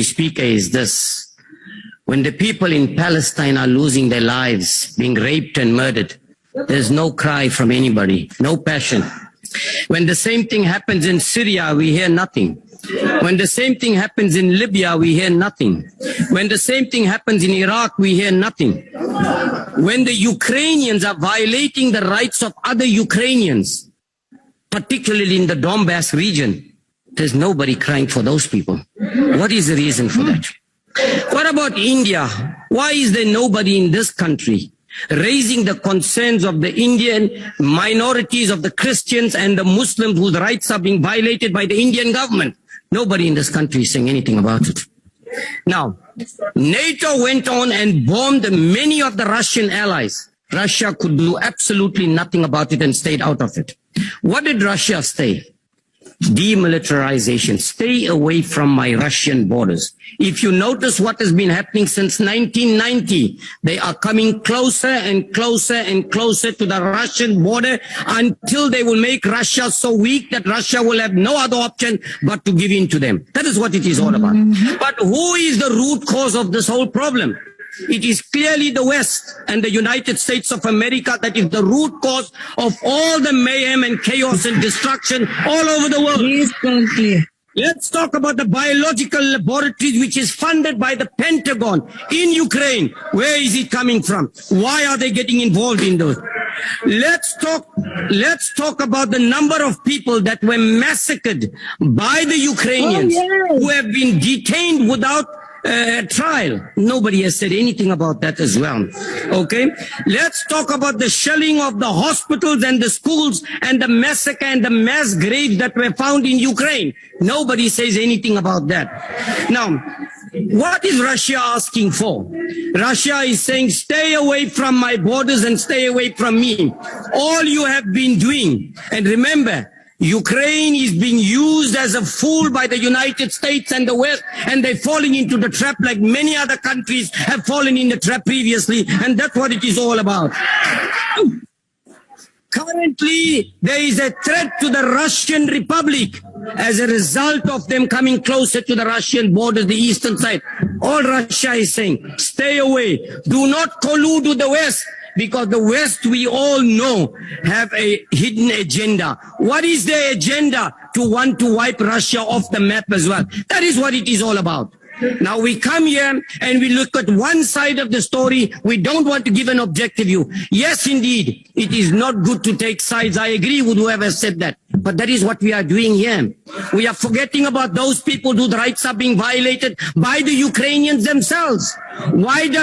speaker is this. When the people in Palestine are losing their lives, being raped and murdered, there's no cry from anybody, no passion. When the same thing happens in Syria, we hear nothing. When the same thing happens in Libya, we hear nothing. When the same thing happens in Iraq, we hear nothing. When the Ukrainians are violating the rights of other Ukrainians, particularly in the Donbass region, there's nobody crying for those people. What is the reason for that? What about India? Why is there nobody in this country raising the concerns of the Indian minorities, of the Christians and the Muslims whose rights are being violated by the Indian government? Nobody in this country is saying anything about it. Now, NATO went on and bombed many of the Russian allies. Russia could do absolutely nothing about it and stayed out of it. What did Russia say? Demilitarization. Stay away from my Russian borders. If you notice what has been happening since 1990, they are coming closer and closer and closer to the Russian border until they will make Russia so weak that Russia will have no other option but to give in to them. That is what it is all about. But who is the root cause of this whole problem? It is clearly the West and the United States of America that is the root cause of all the mayhem and chaos and destruction all over the world. Please conclude. Let's talk about the biological laboratories which is funded by the Pentagon in Ukraine. Where is it coming from? Why are they getting involved in those? Let's talk about the number of people that were massacred by the Ukrainians who have been detained without trial. Nobody has said anything about that as well. Okay, let's talk about the shelling of the hospitals and the schools and the massacre and the mass graves that were found in Ukraine. Nobody says anything about that. Now, what is Russia asking for? Russia is saying, stay away from my borders and stay away from me. All you have been doing, and remember, Ukraine is being used as a fool by the United States and the West, and they're falling into the trap like many other countries have fallen in the trap previously, and that's what it is all about. Currently, there is a threat to the Russian Republic as a result of them coming closer to the Russian border, the eastern side. All Russia is saying, stay away. Do not collude with the West. Because the West, we all know, have a hidden agenda. What is their agenda? To want to wipe Russia off the map as well. That is what it is all about. Now we come here and we look at one side of the story. We don't want to give an objective view. Yes, indeed, it is not good to take sides. I agree with whoever said that. But that is what we are doing here. We are forgetting about those people whose rights are being violated by the Ukrainians themselves. Why does